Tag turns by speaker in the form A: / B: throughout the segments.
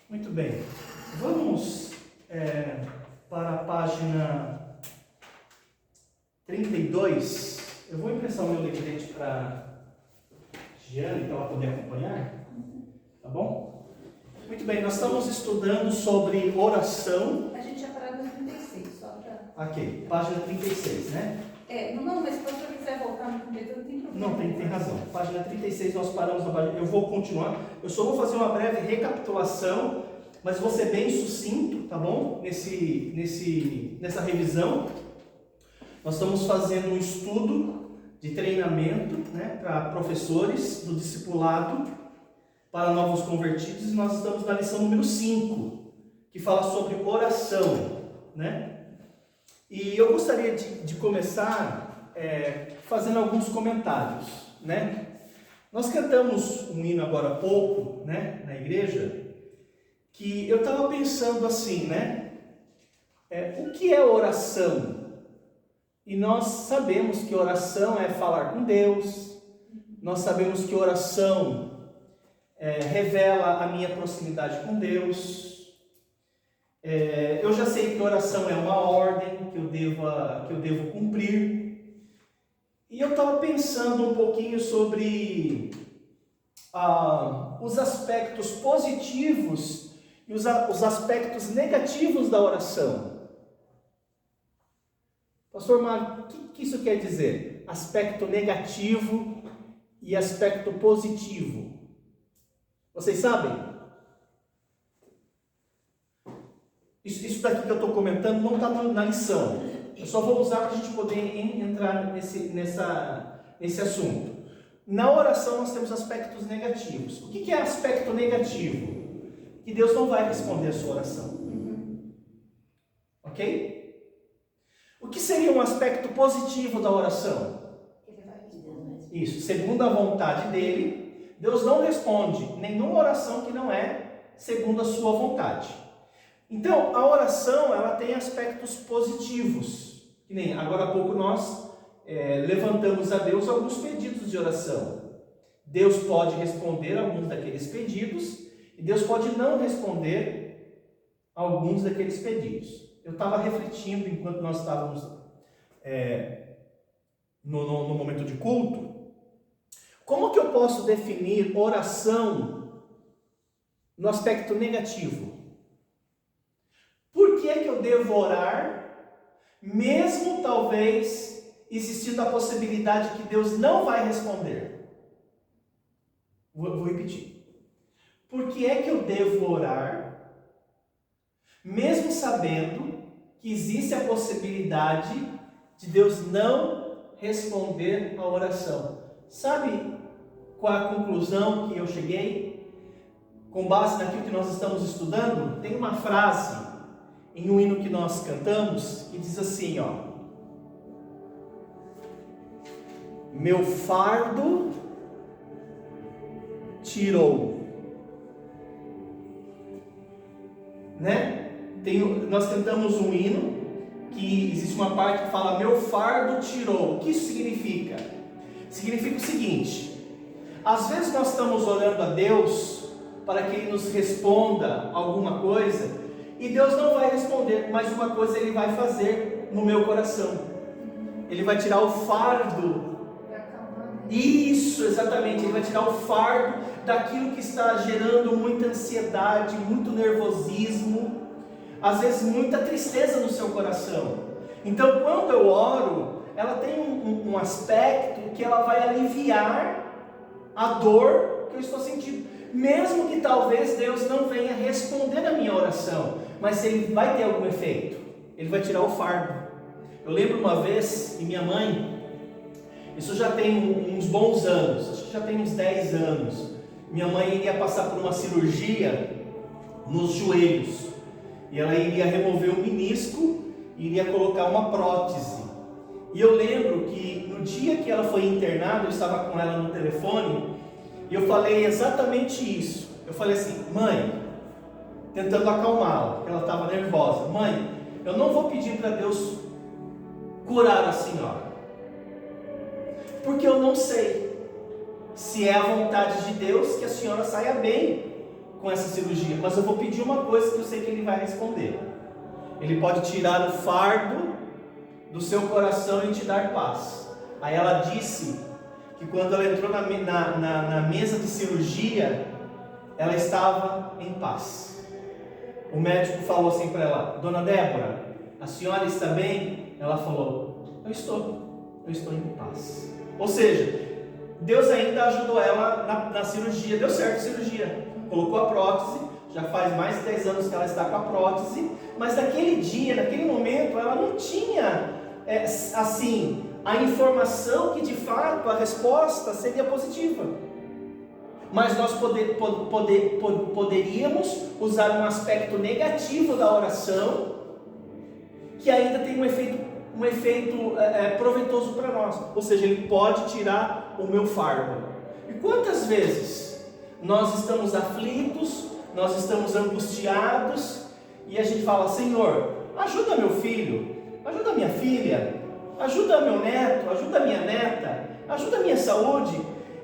A: Muito bem, vamos para a página 32. Eu vou emprestar o meu lembrete para a Giane, para ela poder acompanhar, tá bom? Muito bem, nós estamos estudando sobre oração.
B: A gente ia parar no 36, só para...
A: Ok, página 36, né?
B: Não, mas se o pastor quiser voltar no 32, não tem problema.
A: Não, tem razão. Página 36, nós paramos na página. Eu vou continuar. Eu só vou fazer uma breve recapitulação, mas vou ser bem sucinto, tá bom? Nessa revisão. Nós estamos fazendo um estudo de treinamento, né, para professores do discipulado para novos convertidos. E nós estamos na lição número 5, que fala sobre oração, né? E eu gostaria de começar fazendo alguns comentários, né? Nós cantamos um hino agora há pouco, né, na igreja, que eu estava pensando assim, né? O que é oração? E nós sabemos que oração é falar com Deus, nós sabemos que oração revela a minha proximidade com Deus. Eu já sei que oração é uma ordem que eu devo cumprir. E eu estava pensando um pouquinho sobre os aspectos positivos e os aspectos negativos da oração. Pastor Mário, o que isso quer dizer? Aspecto negativo e aspecto positivo. Vocês sabem? Isso daqui que eu estou comentando não está na lição. Eu só vou usar para a gente poder entrar nesse assunto. Na oração nós temos aspectos negativos. O que é aspecto negativo? Que Deus não vai responder a sua oração. Ok? O que seria um aspecto positivo da oração? Isso, segundo a vontade dele, Deus não responde nenhuma oração que não é segundo a sua vontade. Então, a oração, ela tem aspectos positivos. Que nem agora há pouco nós levantamos a Deus alguns pedidos de oração. Deus pode responder alguns daqueles pedidos e Deus pode não responder alguns daqueles pedidos. Eu estava refletindo enquanto nós estávamos no momento de culto. Como que eu posso definir oração no aspecto negativo? Por que eu devo orar, mesmo talvez existindo a possibilidade que Deus não vai responder? Vou repetir. Por que eu devo orar, mesmo sabendo que existe a possibilidade de Deus não responder a oração? Sabe qual é a conclusão que eu cheguei? Com base naquilo que nós estamos estudando, tem uma frase em um hino que nós cantamos, que diz assim, ó: meu fardo tirou, né? Nós cantamos um hino, que existe uma parte que fala, meu fardo tirou. O que isso significa? Significa o seguinte: às vezes nós estamos orando a Deus para que Ele nos responda alguma coisa, e Deus não vai responder, mas uma coisa Ele vai fazer no meu coração. Ele vai tirar o fardo. Isso, exatamente. Ele vai tirar o fardo daquilo que está gerando muita ansiedade, muito nervosismo, às vezes muita tristeza no seu coração. Então, quando eu oro, ela tem um aspecto que ela vai aliviar a dor que eu estou sentindo. Mesmo que talvez Deus não venha responder a minha oração, mas Ele vai ter algum efeito. Ele vai tirar o fardo. Eu lembro uma vez que minha mãe, isso já tem uns bons anos, acho que já tem uns 10 anos, minha mãe iria passar por uma cirurgia nos joelhos, e ela iria remover um menisco e iria colocar uma prótese. E eu lembro que no dia que ela foi internada, eu estava com ela no telefone, e eu falei exatamente isso. Eu falei assim, mãe, tentando acalmá-la, porque ela estava nervosa: mãe, eu não vou pedir para Deus curar a senhora, porque eu não sei se é a vontade de Deus que a senhora saia bem com essa cirurgia, mas eu vou pedir uma coisa que eu sei que ele vai responder. Ele pode tirar o fardo do seu coração e te dar paz. Aí ela disse que quando ela entrou na mesa de cirurgia, ela estava em paz. O médico falou assim para ela: Dona Débora, a senhora está bem? Ela falou: eu estou em paz. Ou seja, Deus ainda ajudou ela na cirurgia, deu certo a cirurgia, colocou a prótese, já faz mais de 10 anos que ela está com a prótese, mas naquele dia, naquele momento, ela não tinha, assim, a informação que de fato a resposta seria positiva. Mas nós poderíamos usar um aspecto negativo da oração, que ainda tem um efeito proveitoso para nós. Ou seja, ele pode tirar o meu fardo. E quantas vezes nós estamos aflitos, nós estamos angustiados, e a gente fala: Senhor, ajuda meu filho, ajuda minha filha, ajuda meu neto, ajuda minha neta, ajuda a minha saúde.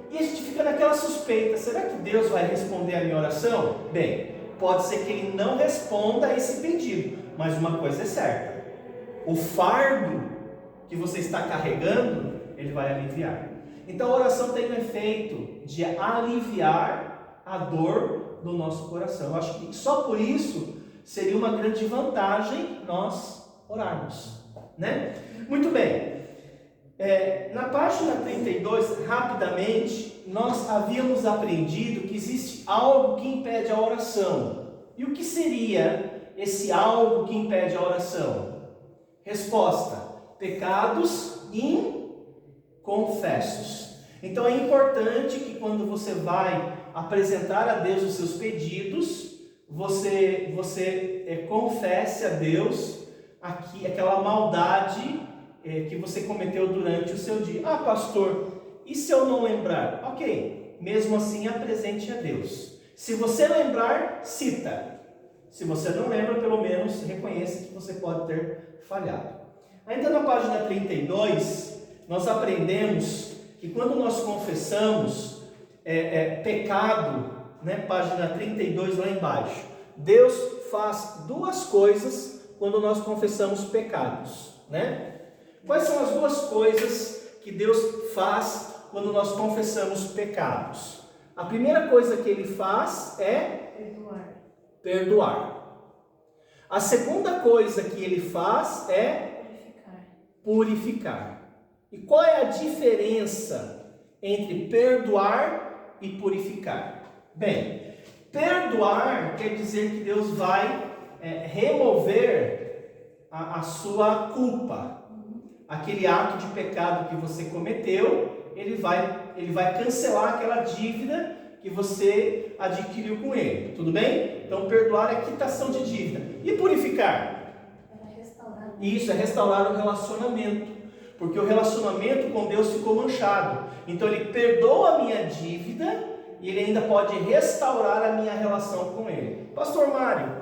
A: E a gente fica naquela suspeita: será que Deus vai responder a minha oração? Bem, pode ser que Ele não responda a esse pedido, mas uma coisa é certa: o fardo que você está carregando, Ele vai aliviar. Então a oração tem o efeito de aliviar a dor do nosso coração. Eu acho que só por isso seria uma grande vantagem nós orarmos, né? Muito bem. Na página 32, rapidamente, nós havíamos aprendido que existe algo que impede a oração. E o que seria esse algo que impede a oração? Resposta: pecados inconfessos. Então é importante que quando você vai apresentar a Deus os seus pedidos, você confesse a Deus aquela maldade que você cometeu durante o seu dia. Ah, pastor, e se eu não lembrar? Ok, mesmo assim apresente a Deus. Se você lembrar, cita. Se você não lembra, pelo menos reconheça que você pode ter falhado. Ainda na página 32, nós aprendemos que quando nós confessamos pecado, né, página 32 lá embaixo, Deus faz duas coisas quando nós confessamos pecados, né? Quais são as duas coisas que Deus faz quando nós confessamos pecados? A primeira coisa que Ele faz é perdoar. A segunda coisa que Ele faz é purificar. E qual é a diferença entre perdoar e purificar? Bem, perdoar quer dizer que Deus vai remover a sua culpa. Aquele ato de pecado que você cometeu, ele vai cancelar aquela dívida que você adquiriu com ele. Tudo bem? Então, perdoar é quitação de dívida. E purificar? Isso, é restaurar o relacionamento. Porque o relacionamento com Deus ficou manchado. Então, Ele perdoa a minha dívida e Ele ainda pode restaurar a minha relação com Ele. Pastor Mário,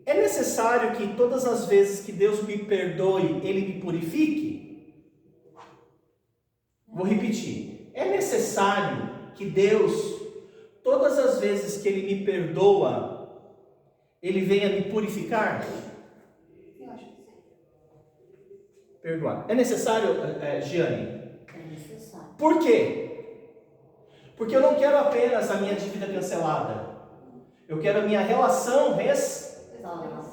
A: é necessário que todas as vezes que Deus me perdoe, Ele me purifique? Vou repetir. É necessário que Deus, todas as vezes que Ele me perdoa, Ele venha me purificar?
B: Eu acho que sim.
A: Perdoar. É necessário, Giane?
C: É necessário.
A: Por quê? Porque eu não quero apenas a minha dívida cancelada. Eu quero a minha relação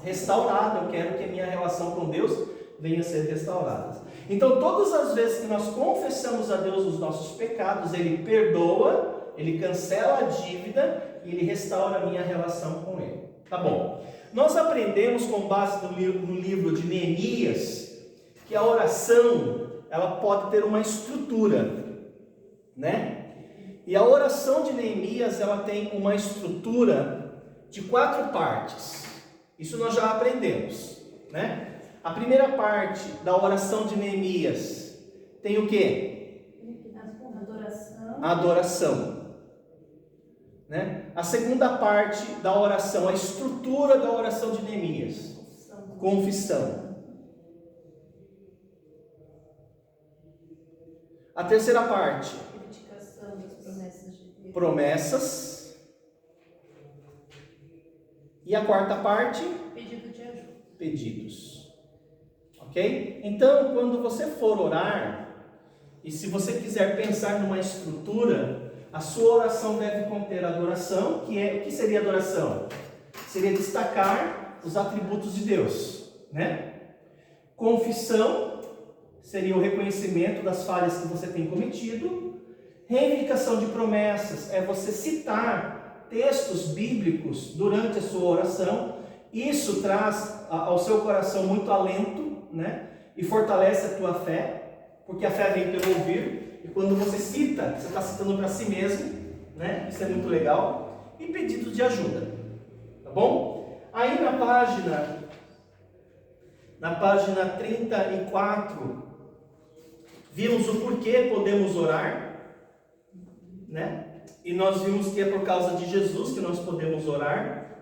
A: restaurada. Eu quero que a minha relação com Deus venha a ser restaurada. Então, todas as vezes que nós confessamos a Deus os nossos pecados, Ele perdoa, Ele cancela a dívida e Ele restaura a minha relação com Ele. Tá bom. Nós aprendemos com base no livro de Neemias que a oração, ela pode ter uma estrutura, né? E a oração de Neemias, ela tem uma estrutura de 4 partes. Isso nós já aprendemos, né? A primeira parte da oração de Neemias tem o quê? Adoração. Né? A segunda parte da oração, a estrutura da oração de Neemias. Confissão. A terceira parte.
B: Reivindicação das promessas de Deus.
A: Promessas. E a quarta parte?
B: Pedido de ajuda.
A: Pedidos. Ok? Então, quando você for orar, e se você quiser pensar numa estrutura, a sua oração deve conter adoração, o que seria adoração? Seria destacar os atributos de Deus, né? Confissão seria o reconhecimento das falhas que você tem cometido. Reivindicação de promessas é você citar textos bíblicos durante a sua oração. Isso traz ao seu coração muito alento, né? E fortalece a tua fé, porque a fé vem pelo ouvir. E quando você cita, você está citando para si mesmo, né? Isso é muito legal. E pedidos de ajuda, tá bom? Aí na página 34, vimos o porquê podemos orar, né? E nós vimos que é por causa de Jesus que nós podemos orar.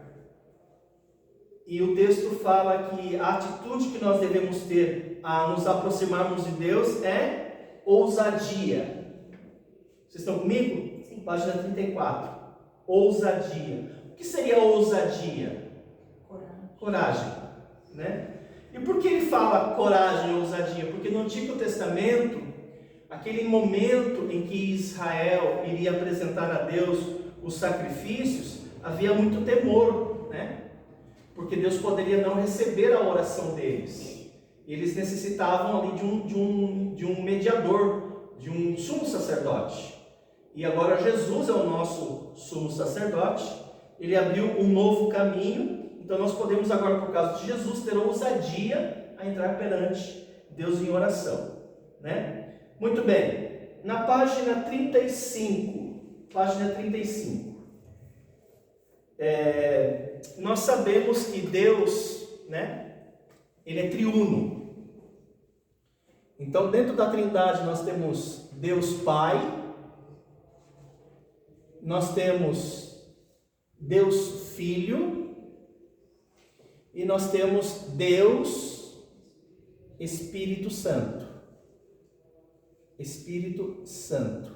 A: E o texto fala que a atitude que nós devemos ter a nos aproximarmos de Deus é ousadia. Vocês estão comigo?
B: Sim.
A: Página 34. Ousadia. O que seria ousadia? Coragem, né? E por que ele fala coragem e ousadia? Porque no Antigo Testamento, aquele momento em que Israel iria apresentar a Deus os sacrifícios, havia muito temor, né? Porque Deus poderia não receber a oração deles. Eles necessitavam ali de um mediador, de um sumo sacerdote. E agora Jesus é o nosso sumo sacerdote. Ele abriu um novo caminho. Então nós podemos agora, por causa de Jesus, ter ousadia a entrar perante Deus em oração, né? Muito bem. Na página 35, nós sabemos que Deus, né, Ele é triuno. Então, dentro da Trindade, nós temos Deus Pai, nós temos Deus Filho, e nós temos Deus Espírito Santo. Espírito Santo.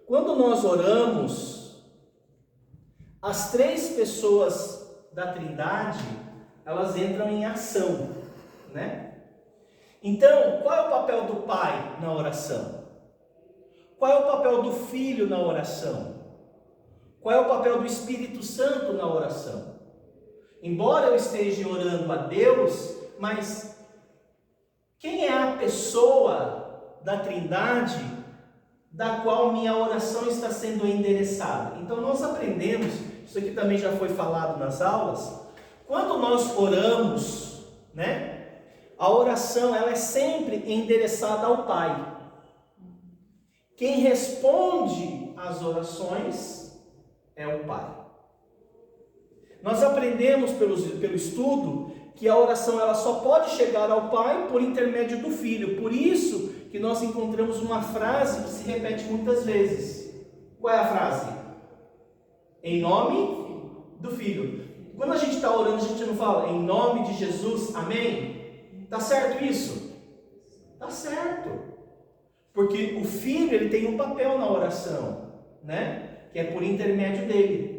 A: Quando nós oramos, as três pessoas da Trindade, elas entram em ação, né? Então, qual é o papel do Pai na oração? Qual é o papel do Filho na oração? Qual é o papel do Espírito Santo na oração? Embora eu esteja orando a Deus, mas quem é a pessoa da Trindade da qual minha oração está sendo endereçada? Então nós aprendemos, isso aqui também já foi falado nas aulas, quando nós oramos, né, a oração ela é sempre endereçada ao Pai. Quem responde às orações é o Pai. Nós aprendemos pelo estudo que a oração ela só pode chegar ao Pai por intermédio do Filho. Por isso que nós encontramos uma frase que se repete muitas vezes. Qual é a frase? Em nome do Filho. Quando a gente está orando, a gente não fala em nome de Jesus, amém? Tá certo isso? Tá certo. Porque o Filho ele tem um papel na oração, né? Que é por intermédio dele.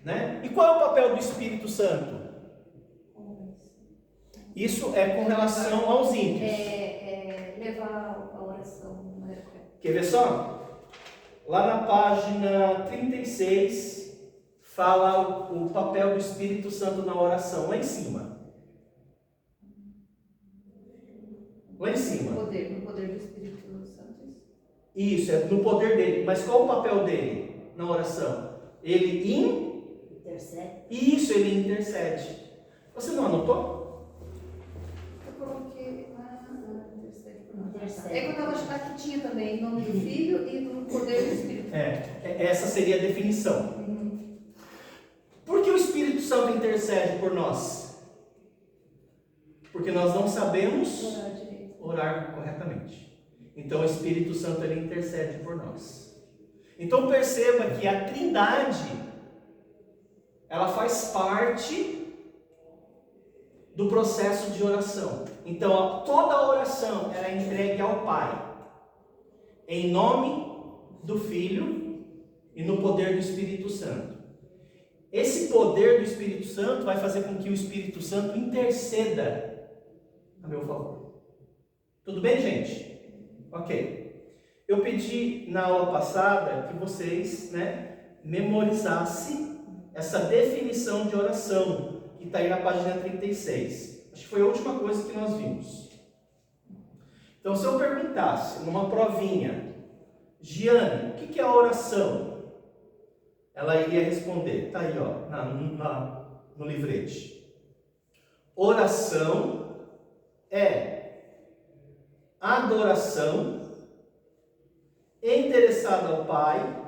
A: Né? E qual é o papel do Espírito Santo? Isso é com relação aos ímpios.
B: Levar a oração.
A: Quer ver só? Lá na página 36, fala o papel do Espírito Santo na oração. Lá em cima. Lá em cima.
B: No poder do Espírito Santo.
A: Isso, é no poder dele. Mas qual o papel dele na oração? Ele
B: intercede.
A: Isso, ele intercede. Você não anotou?
B: Eu coloquei intercede. É que eu estava achando que tinha também em nome do Filho e do poder do Espírito.
A: Essa seria a definição. Por que o Espírito Santo intercede por nós? Porque nós não sabemos orar corretamente. Então o Espírito Santo ele intercede por nós. Então perceba que a Trindade ela faz parte do processo de oração. Então, toda a oração ela é entregue ao Pai, em nome do Filho e no poder do Espírito Santo. esse poder do Espírito Santo vai fazer com que o Espírito Santo interceda a meu favor. Tudo bem, gente? Ok. Eu pedi na aula passada que vocês, memorizassem essa definição de oração, que está aí na página 36. Acho que foi a última coisa que nós vimos. Então, se eu perguntasse numa provinha, Giane, o que é a oração? Ela iria responder, está aí, ó, no livrete. Oração é adoração interessada ao Pai,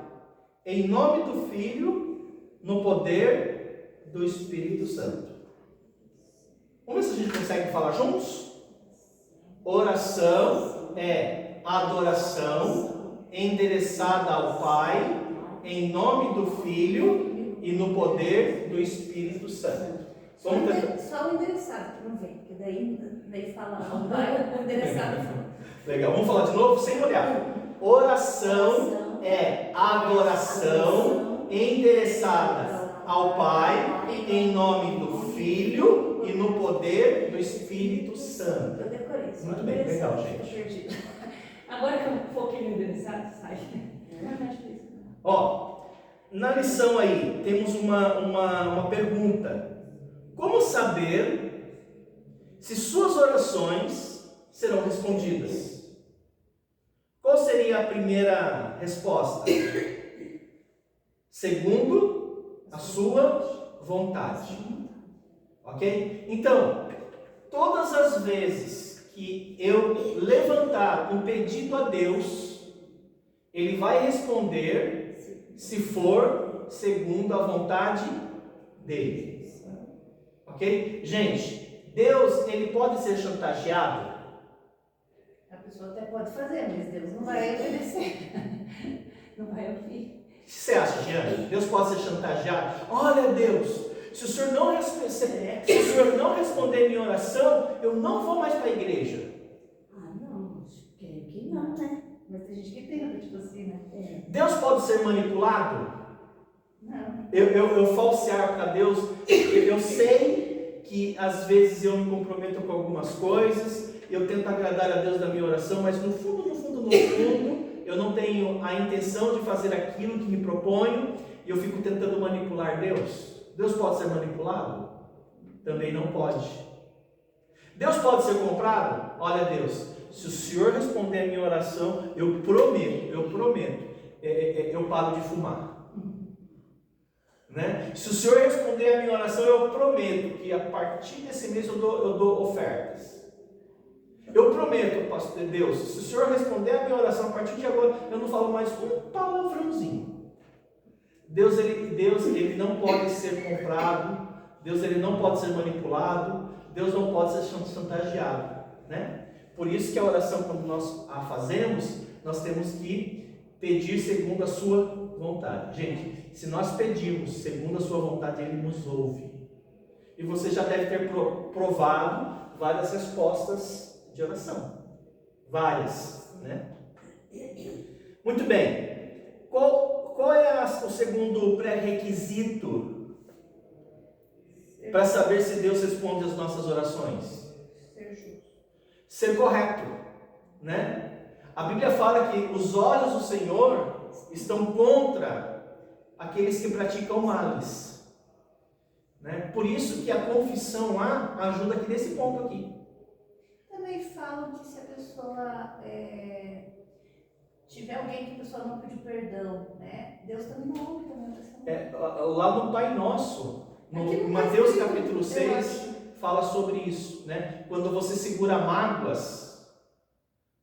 A: em nome do Filho, no poder do Espírito Santo. Vamos ver se a gente consegue falar juntos? Oração é adoração endereçada ao Pai, em nome do Filho e no poder do Espírito Santo.
B: Só o endereçado que não vem, porque daí fala ao Pai, o endereçado.
A: Legal, vamos falar de novo sem olhar. Oração é adoração endereçada ao Pai, em nome do Filho e no poder do Espírito Santo.
B: Eu decorei isso.
A: Muito bem, legal, gente.
C: Agora que eu foquei no endereçado, sai.
A: Ó, na lição aí, temos uma pergunta. Como saber se suas orações serão respondidas? Qual seria a primeira resposta? Segundo a sua vontade. Ok? Então, todas as vezes que eu levantar um pedido a Deus, Ele vai responder se for segundo a vontade dEle. Ok? Gente, Deus, Ele pode ser chantageado?
B: A pessoa até pode fazer, mas Deus não vai obedecer.
C: Não vai ouvir.
A: O que você acha, Jeane? Deus pode ser chantageado? Olha, Deus, se o Senhor não responder minha oração, eu não vou mais para a igreja.
B: Não, creio que não, né? Mas tem gente que tenta, tipo assim, né?
A: Deus pode ser manipulado?
B: Não.
A: Eu falsear para Deus? Eu sei que às vezes eu me comprometo com algumas coisas, eu tento agradar a Deus na minha oração, mas no fundo, eu não tenho a intenção de fazer aquilo que me proponho e eu fico tentando manipular Deus. Deus pode ser manipulado? Também não pode. Deus pode ser comprado? Olha, Deus, se o Senhor responder a minha oração, eu prometo, eu paro de fumar. Né? Se o Senhor responder a minha oração, eu prometo que a partir desse mês eu dou ofertas. Eu prometo, pastor Deus, se o Senhor responder a minha oração, a partir de agora, eu não falo mais um palavrãozinho. Deus ele não pode ser comprado. Deus ele não pode ser manipulado. Deus não pode ser chantageado, né? Por isso que a oração, quando nós a fazemos, nós temos que pedir segundo a sua vontade. Gente, se nós pedirmos segundo a sua vontade, Ele nos ouve. E você já deve ter provado várias respostas de oração. Várias, né? Muito bem. Qual é o segundo pré-requisito para saber se Deus responde às nossas orações?
B: Ser justo.
A: Ser correto, né? A Bíblia fala que os olhos do Senhor estão contra aqueles que praticam males, né? Por isso que a confissão lá ajuda aqui nesse ponto aqui.
B: Também falam que se a pessoa tiver alguém que a pessoa não pediu perdão, né? Deus também não ouve também a oração.
A: Lá no Pai Nosso, no Mateus capítulo 6, fala sobre isso, né? Quando você segura mágoas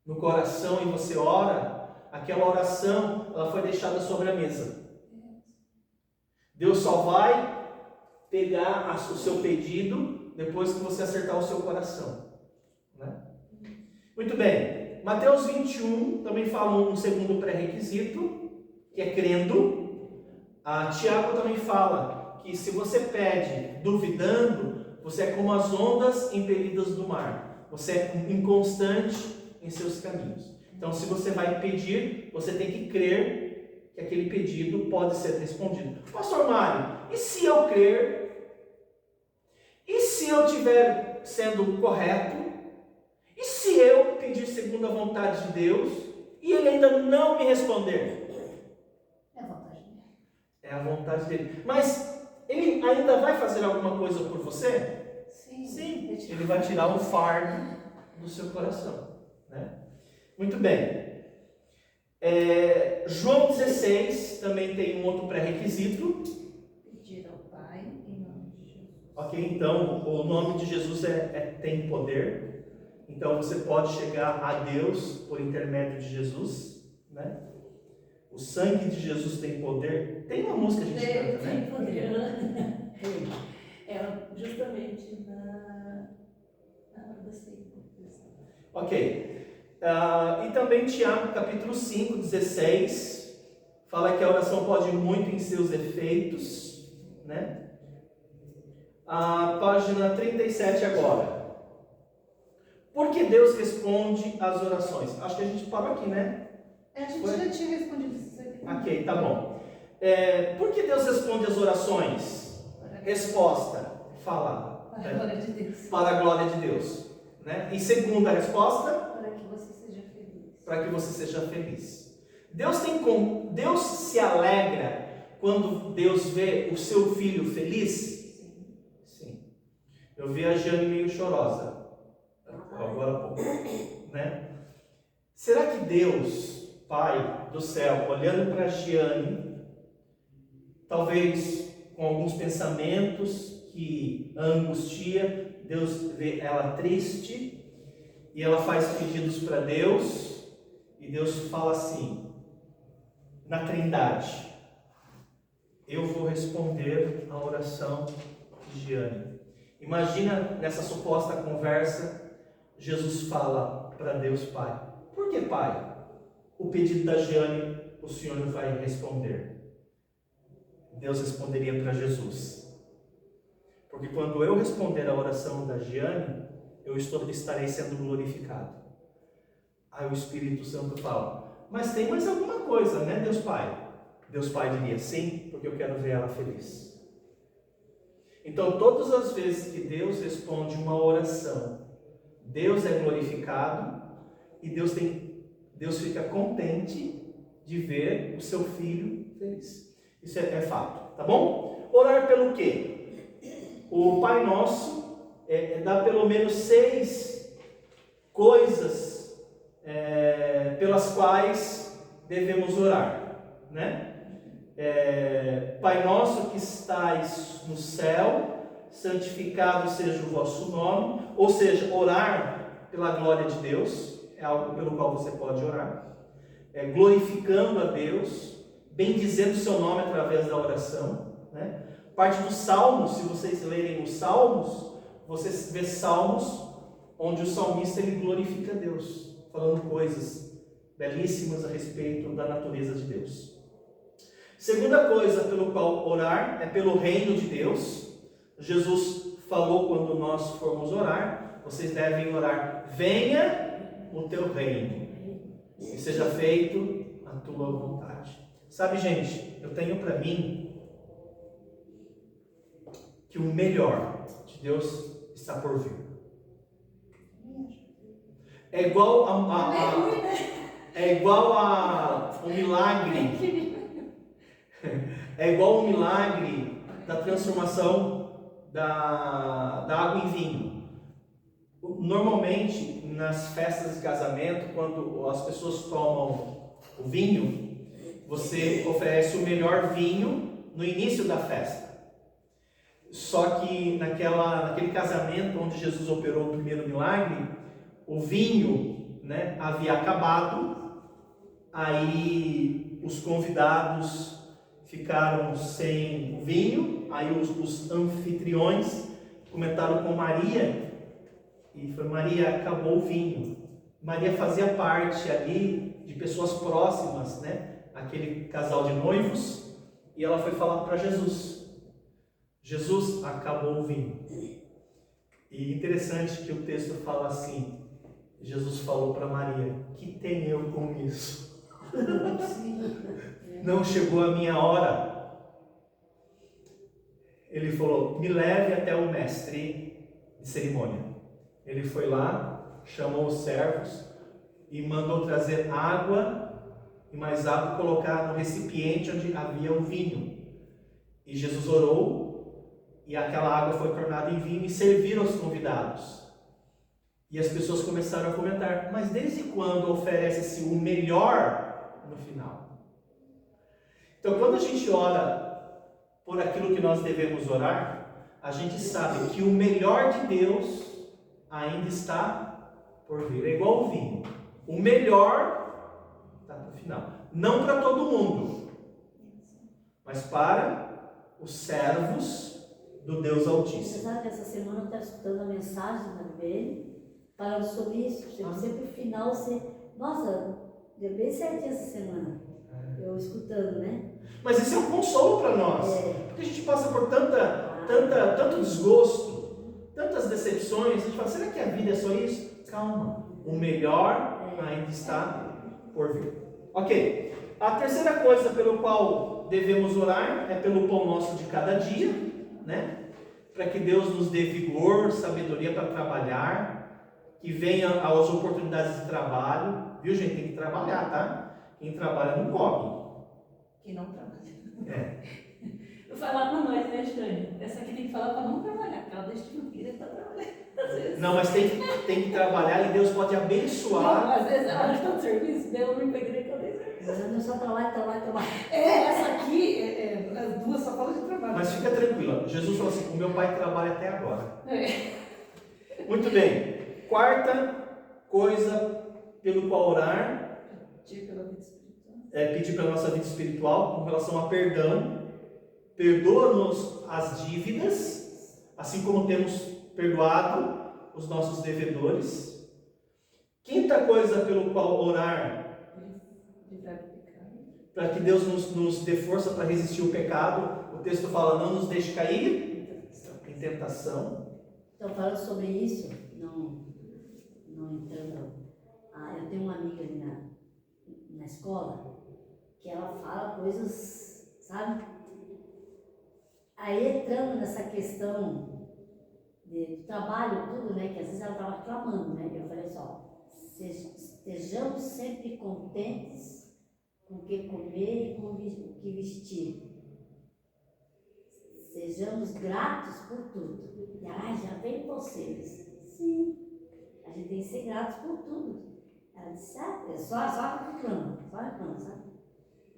A: no coração e você ora, aquela oração, ela foi deixada sobre a mesa. Deus só vai pegar o seu pedido depois que você acertar o seu coração, né? Muito bem. Mateus 21 também fala um segundo pré-requisito, que é crendo. Tiago também fala que se você pede duvidando, você é como as ondas impelidas do mar. Você é inconstante em seus caminhos. Então, se você vai pedir, você tem que crer que aquele pedido pode ser respondido. Pastor Mário, e se eu crer? E se eu estiver sendo correto? E se eu pedir segundo a vontade de Deus e ele ainda não me responder?
B: É a vontade dele.
A: É a vontade dele. Mas ele ainda vai fazer alguma coisa por você?
B: Sim.
A: Sim. Ele vai tirar o fardo do seu coração, né? Muito bem. João 16 também tem um outro pré-requisito.
B: Pedir ao Pai em nome de Jesus.
A: Ok, então o nome de Jesus tem poder. Então você pode chegar a Deus por intermédio de Jesus, né? O sangue de Jesus tem poder. Tem uma música que a gente canta, né?
C: Tem poder, né? É justamente na hora da ceia.
A: Ok. E também Tiago, capítulo 5, 16, fala que a oração pode ir muito em seus efeitos, né? A página 37 agora. Por que Deus responde às orações? Acho que a gente parou aqui, né?
B: A gente já tinha respondido isso aqui.
A: Ok, tá bom. Por que Deus responde às orações? Resposta, fala.
B: Para a glória de Deus.
A: Para a glória de Deus. Né? E segunda resposta?
B: Para que você seja feliz.
A: Para que você seja feliz. Deus se alegra quando Deus vê o seu filho feliz? Sim. Eu vi a Jane meio chorosa agora há pouco, né? Será que Deus, Pai do céu, olhando para a Giane, talvez com alguns pensamentos que a angustia, Deus vê ela triste e ela faz pedidos para Deus e Deus fala assim, na Trindade, eu vou responder a oração de Giane. Imagina nessa suposta conversa, Jesus fala para Deus Pai, por que Pai? O pedido da Giane, o Senhor não vai responder. Deus responderia para Jesus. Porque quando eu responder a oração da Giane, eu estarei sendo glorificado. Aí o Espírito Santo fala, mas tem mais alguma coisa, né, Deus Pai? Deus Pai diria, sim, porque eu quero ver ela feliz. Então, todas as vezes que Deus responde uma oração, Deus é glorificado e Deus fica contente de ver o seu filho feliz. Isso é fato, tá bom? Orar pelo quê? O Pai Nosso dá pelo menos 6 coisas pelas quais devemos orar, né? Pai Nosso que estais no céu, santificado seja o vosso nome, ou seja, orar pela glória de Deus, é algo pelo qual você pode orar, glorificando a Deus, bendizendo o seu nome através da oração, né? Parte dos Salmos, se vocês lerem os Salmos, vocês vê Salmos onde o salmista ele glorifica a Deus, falando coisas belíssimas a respeito da natureza de Deus. Segunda coisa pelo qual orar é pelo reino de Deus. Jesus falou quando nós formos orar, vocês devem orar, venha o teu reino e seja feito a tua vontade. Sabe, gente, eu tenho para mim que o melhor de Deus está por vir. É igual a um milagre. É igual o milagre da transformação da água em vinho. Normalmente, nas festas de casamento, quando as pessoas tomam o vinho, você oferece o melhor vinho no início da festa. Só que naquele casamento onde Jesus operou o primeiro milagre, o vinho, né, havia acabado, aí os convidados ficaram sem o vinho, aí os anfitriões comentaram com Maria, e foi, Maria, acabou o vinho. Maria fazia parte ali de pessoas próximas, né, aquele casal de noivos, e ela foi falar para Jesus, Jesus, acabou o vinho. E interessante que o texto fala assim, Jesus falou para Maria, que tem eu com isso? não chegou a minha hora. Ele falou, me leve até o mestre de cerimônia. Ele foi lá, chamou os servos e mandou trazer água e mais água, colocar no recipiente onde havia o vinho. E Jesus orou e aquela água foi tornada em vinho e serviram aos convidados. E as pessoas começaram a comentar, mas desde quando oferece-se o melhor no final? Então, quando a gente ora por aquilo que nós devemos orar, a gente sabe que o melhor de Deus ainda está por vir. É igual o vinho. O melhor está no final. Não para todo mundo, mas para os servos do Deus
D: Você
A: Altíssimo.
D: sabe que essa semana eu estava escutando a mensagem da BBN, falando sobre isso. Você pro final, você... Nossa, deu bem certinho essa semana. Eu escutando, né?
A: Mas esse é um consolo para nós. Porque a gente passa por tanto desgosto, tantas decepções. A gente fala, será que a vida é só isso? Calma. O melhor ainda está por vir. Ok. A terceira coisa pelo qual devemos orar é pelo pão nosso de cada dia, né? Para que Deus nos dê vigor, sabedoria para trabalhar, que venha as oportunidades de trabalho. Viu, gente? Tem que trabalhar, tá? Quem trabalha não come.
C: Quem não trabalha.
B: Eu falava para nós, né, Jane? Essa aqui tem que falar para não trabalhar, porque ela deixa de filha para trabalhar, às vezes.
A: Não, mas tem que trabalhar e Deus pode abençoar.
B: Não, às vezes ela está no serviço, deu uma empresa que eu dei serviço.
D: Eu só trabalho.
B: Essa aqui, as duas só falam de trabalho.
A: Mas fica tranquila, Jesus falou assim, o meu pai trabalha até agora. Muito bem, quarta coisa pelo qual orar
B: Pedir pela vida espiritual.
A: é pedir pela nossa vida espiritual com relação a perdão. Perdoa-nos as dívidas, assim como temos perdoado os nossos devedores. Quinta coisa pelo qual orar,
B: Livrar do pecado.
A: para que Deus nos dê força para resistir ao pecado. O texto fala, não nos deixe cair em tentação.
D: Então, falando sobre isso, não entrando. Eu tenho uma amiga ali na escola que ela fala coisas, sabe? Aí entrando nessa questão de trabalho, tudo, né? Que às vezes ela estava clamando, né? Eu falei só, estejamos sempre contentes com o que comer e com o que vestir. Sejamos gratos por tudo. E já vem vocês. Sim, a gente tem que ser gratos por tudo. Ela disse, só reclama, sabe?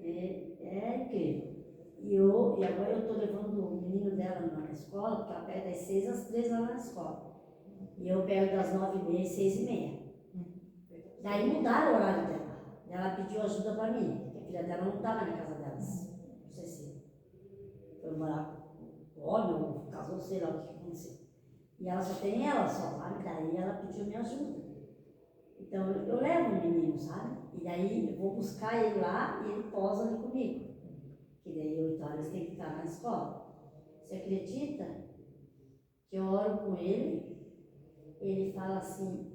D: É incrível. E agora eu estou levando o menino dela na escola, porque ela pega das 6 às 3 lá na escola. E eu pego das 9h30 às 6h30. Daí mudaram o horário dela. Ela pediu ajuda para mim, porque a filha dela não estava na casa delas. Não sei se foi morar com o homem ou casou, sei lá o que aconteceu. E ela só tem ela só, sabe? Daí ela pediu minha ajuda. Então eu levo o menino, sabe? E daí eu vou buscar ele lá e ele posa ali comigo. Que daí 8 horas tem que estar na escola. Você acredita que eu oro com ele? Ele fala assim,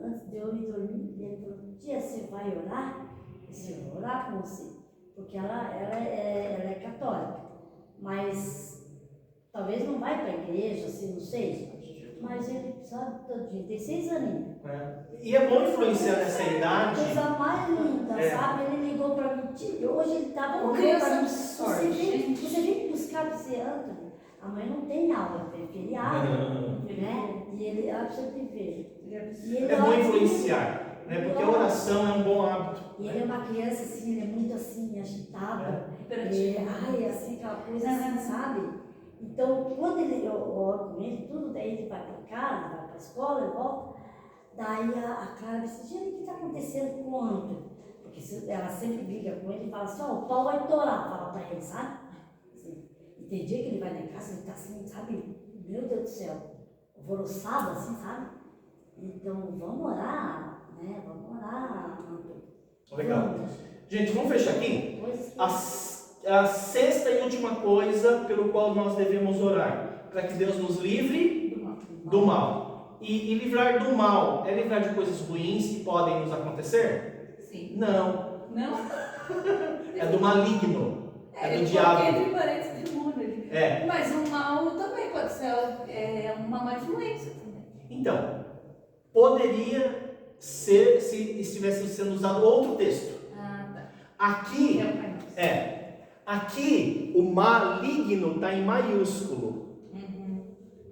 D: antes de eu ir dormir, ele falou, tia, você vai orar? Eu vou orar com você. Porque ela é católica. Mas talvez não vai para a igreja, assim, não sei. Mas ele sabe todinho, tem 6 aninhos.
A: E é bom influenciar nessa idade.
D: Coisa mais linda, sabe? Ele ligou para mim, hoje ele estava
B: Como
D: correndo para mim.
B: criança,
D: Você vem buscar você Antônio. A mãe não tem aula, tem feriado, né? E ele sempre vê.
A: É bom influenciar, né? Porque a oração é um bom hábito.
D: E ele é uma criança assim, ele é muito assim, agitada. Assim, aquela coisa assim, sabe? Então, quando eu oro com ele, tudo, daí ele vai para casa, vai para a escola, ele volta. Daí a Clara disse, gente, o que está acontecendo com o Antônio? Porque ela sempre briga com ele e fala assim, o pau vai torar, fala para ele, sabe? Assim, e tem dia que ele vai na casa, ele está assim, sabe? Meu Deus do céu, alvoroçado assim, sabe? Então, vamos orar, né? Vamos orar, Antônio.
A: Legal. Gente, vamos fechar aqui? A sexta e última coisa pelo qual nós devemos orar, para que Deus nos livre do mal. E livrar do mal é livrar de coisas ruins que podem nos acontecer?
B: Sim.
A: Não.
B: Não?
A: É do maligno. É do
C: ele
A: diabo.
C: coloca entre parênteses demônio ali.
A: É.
C: Mas o mal também pode ser uma má influência também.
A: Então, poderia ser se estivesse sendo usado outro texto.
C: Ah, tá.
A: Aqui,
C: É o Pai Nosso.
A: aqui o maligno está em maiúsculo.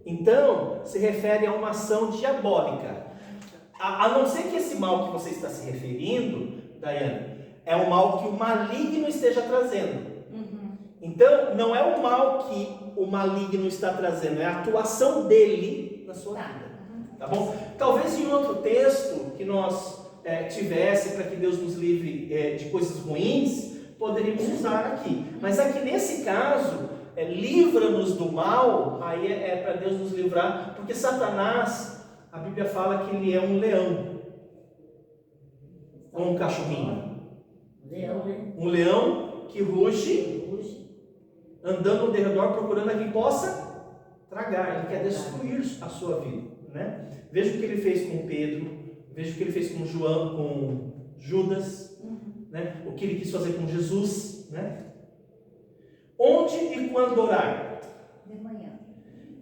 A: Então, se refere a uma ação diabólica. A não ser que esse mal que você está se referindo, Daiane, é um mal que o maligno esteja trazendo. Então, não é o mal que o maligno está trazendo, é a atuação dele na sua vida. Tá bom? Talvez em outro texto que nós tivesse, para que Deus nos livre de coisas ruins, poderíamos usar aqui. Mas aqui nesse caso, livra-nos do mal, aí é para Deus nos livrar, porque Satanás, a Bíblia fala que ele é um leão, ou um cachorrinho.
D: Leão, né?
A: Um leão que ruge,
D: Hoje.
A: andando ao redor, procurando a quem possa tragar. Ele quer destruir a sua vida, né? Veja o que ele fez com Pedro, veja o que ele fez com João, com Judas, né? O que ele quis fazer com Jesus, né? Onde e quando orar?
C: De manhã.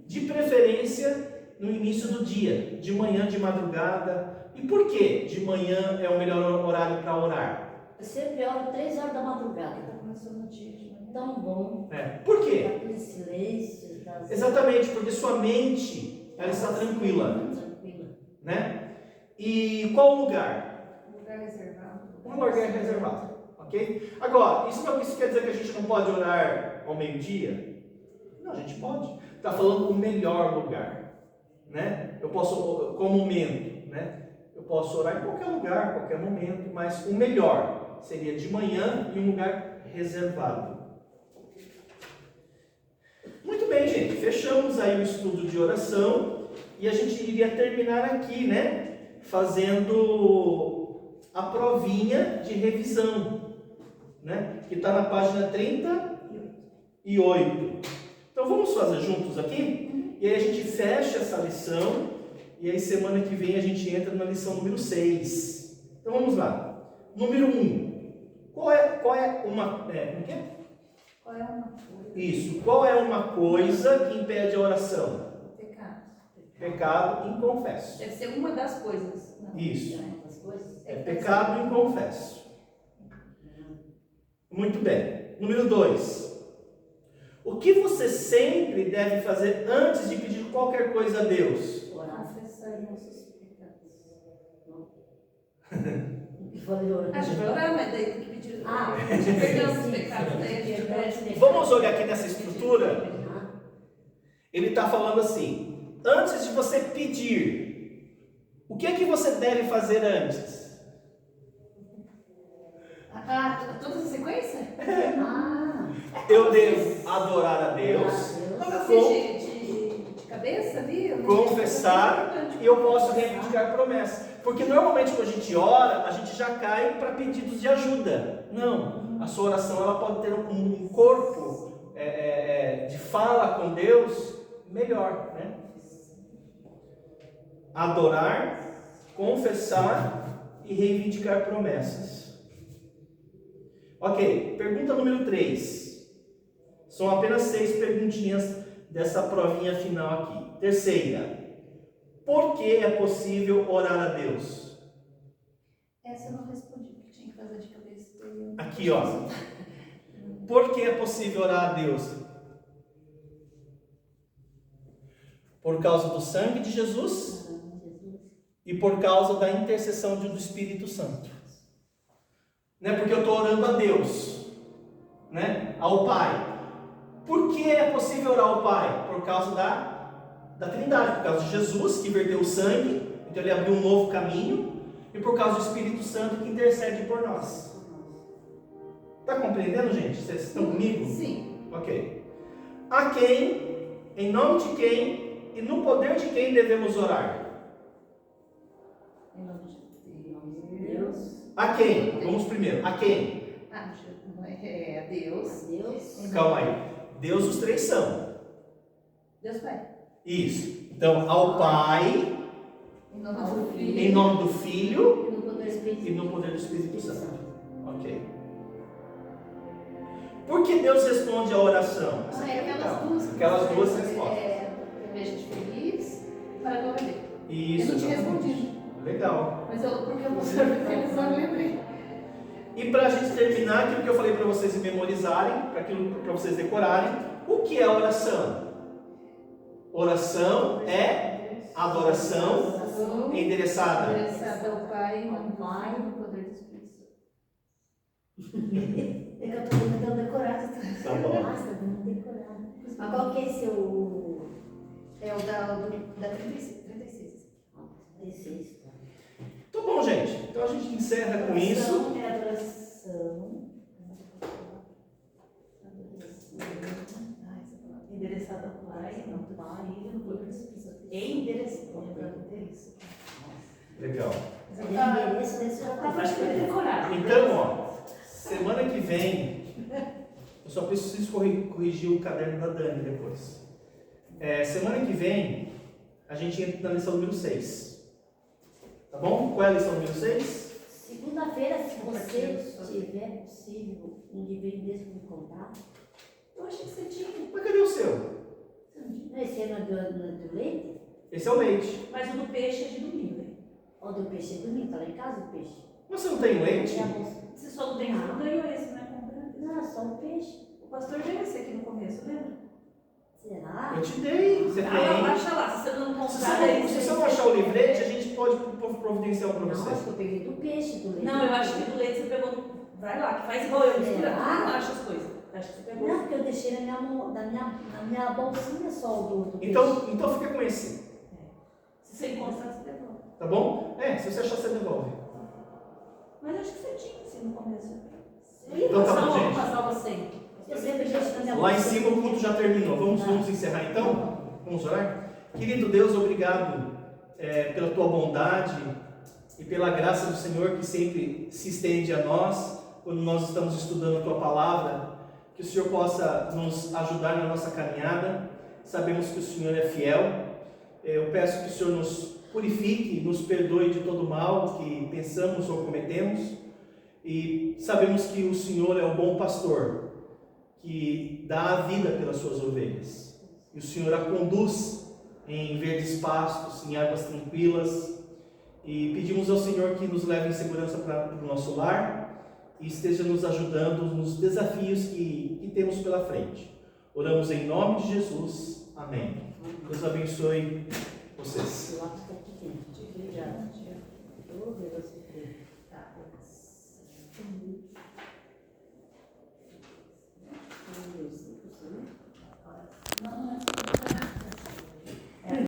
A: De preferência no início do dia, de manhã, de madrugada. E por que de manhã é o melhor horário para orar?
D: Eu sempre oro 3 horas da madrugada.
C: Tá começando o dia de manhã.
D: Tão bom.
A: Por quê?
D: Aquele silêncio. Das...
A: Exatamente, porque sua mente ela está tranquila,
D: Tranquila.
A: né? E qual lugar?
C: Lugar reservado.
A: Um lugar reservado, ok? Agora, isso quer dizer que a gente não pode orar ao meio-dia? Não, a gente pode. Está falando o melhor lugar, né? Eu posso, qual momento, né? Eu posso orar em qualquer lugar, qualquer momento, mas o melhor seria de manhã em um lugar reservado. Muito bem, gente. Fechamos aí o estudo de oração e a gente iria terminar aqui, né? Fazendo a provinha de revisão, né? Que está na página 38. Então vamos fazer juntos aqui? E aí a gente fecha essa lição e aí semana que vem a gente entra na lição número 6. Então vamos lá. Número 1. Qual é uma... como que é?
C: Qual é uma coisa?
A: Isso. Qual é uma coisa que impede a oração?
C: Pecado.
A: Pecado inconfesso.
C: Deve ser uma das coisas. Não.
A: Isso.
D: Essas coisas.
A: É pecado inconfesso. Muito bem. Número 2. O que você sempre deve fazer antes de pedir qualquer coisa a Deus?
D: Orar.
C: Confessar nossos pecados.
D: E falei orar.
C: A gente vai orar, mas daí tem que pedir
D: Ah,
C: perdão dos
D: sim,
C: pecados.
D: sim.
C: Daí a gente pede.
A: Vamos olhar aqui nessa estrutura. Ele está falando assim: antes de você pedir, o que é que você deve fazer antes?
C: Toda essa sequência?
A: Eu devo adorar a Deus,
C: Como eu fiz de cabeça ali? Eu não-
A: confessar e eu posso reivindicar promessas. Porque normalmente quando a gente ora, a gente já cai para pedidos de ajuda. Não, a sua oração ela pode ter um corpo de fala com Deus melhor, né? Adorar, confessar e reivindicar promessas. Ok, pergunta número 3. São apenas 6 perguntinhas dessa provinha final aqui. Terceira. Por que é possível orar a Deus?
C: Essa eu não respondi, porque tinha que fazer de cabeça.
A: Aqui, ó. Por que é possível orar a Deus? Por causa do sangue de Jesus e por causa da intercessão do Espírito Santo. Não é porque eu estou orando a Deus, né? Ao Pai. Por que é possível orar ao Pai? Por causa da Trindade, por causa de Jesus que verteu o sangue, então ele abriu um novo caminho, e por causa do Espírito Santo que intercede por nós. Está compreendendo, gente? Vocês estão comigo?
C: Sim.
A: Ok. A quem, em nome de quem e no poder de quem devemos orar?
D: Em nome de Deus.
A: A quem? Vamos primeiro. A quem?
C: É a Deus.
D: Deus.
A: Calma aí. Deus os 3 são.
C: Deus Pai.
A: Isso. Então, ao Pai,
C: Em nome do Filho.
A: em nome do Filho
D: E no poder do Espírito.
A: e no poder do Espírito Santo. Ok. Por que Deus responde a oração? Essa aqui é
C: Aquelas
A: legal.
C: duas.
A: Aquelas duas respostas.
C: Me deixa feliz para a glória dele.
A: Isso,
C: Eu não tinha
A: exatamente.
C: respondido.
A: Legal.
C: Mas porque eu não sabia aqueles, eu lembrei.
A: E para a gente terminar, aquilo que eu falei para vocês memorizarem, para vocês decorarem, o que é oração? Oração é adoração endereçada.
C: Endereçada ao Pai,
D: Ao Pai,
C: no poder do Espírito Santo.
D: É que eu estou tentando decorar.
A: Tá bom.
D: Nossa, tá tentando decorar. Mas qual que é seu...
C: É o da 36.
D: 16, tá?
A: Tá bom, gente. Então a gente encerra com isso.
D: Adoração é adoração.
C: Endereçada ao Pai,
D: Ao Pai,
C: no poder do Espírito Santo.
D: endereçado.
A: Legal.
D: Endereço desse já
B: Tá praticamente decorado.
A: Então, ó, semana que vem, eu só preciso corrigir o caderno da Dani depois. Semana que vem, a gente entra na lição número 6. Tá bom? Qual é a lição número 6?
D: Segunda-feira, se você tiver possível, um dever mesmo me contar.
B: Eu achei que você tinha.
A: Mas cadê o seu?
D: Esse ano é do leite?
A: Esse é o leite.
B: Mas o do peixe é de domingo, hein?
D: Ou do peixe é domingo? Tá lá em casa o peixe?
A: Você não tem leite?
D: É a moça.
B: Você só não tem, você não ganhou esse, né? Comprando.
D: Não, é só o peixe.
B: O pastor deu esse aqui no começo, lembra?
D: Será?
A: Eu te dei. Você
B: Ah,
A: tem.
B: baixa lá, se você não
A: Se
B: comprar, daí
A: você não achar o livrete, a gente pode providenciar um para
D: Não, acho
A: você.
D: que eu peguei do peixe, do leite.
B: Não, eu acho que do leite você pegou. Vai lá, que faz igual eu, mistura tudo,
D: Ah.
B: não acha as coisas. Eu acho que você pegou.
D: Não, porque eu deixei na minha bolsinha só o do peixe.
A: Então fica com esse.
B: Se você encontrar, você devolve.
A: Tá bom? Se você achar, você devolve.
B: Mas acho que você tinha assim no começo.
A: Então tá bom, gente.
B: Passar você.
D: Eu sempre deixo na minha
A: Lá em
D: bolsinha.
A: cima o culto já terminou. Vamos encerrar então? Vamos orar? Querido Deus, obrigado pela tua bondade e pela graça do Senhor que sempre se estende a nós quando nós estamos estudando a tua palavra. Que o Senhor possa nos ajudar na nossa caminhada. Sabemos que o Senhor é fiel. Eu peço que o Senhor nos purifique, nos perdoe de todo mal que pensamos ou cometemos. E sabemos que o Senhor é o bom pastor, que dá a vida pelas suas ovelhas. E o Senhor a conduz em verdes pastos, em águas tranquilas. E pedimos ao Senhor que nos leve em segurança para o nosso lar e esteja nos ajudando nos desafios que temos pela frente. Oramos em nome de Jesus. Amém. Deus abençoe vocês.
D: Eu acho que tá aqui dentro.
B: Obrigada.
D: Eu vou ver você ver.
B: Tá.
D: Meu Deus,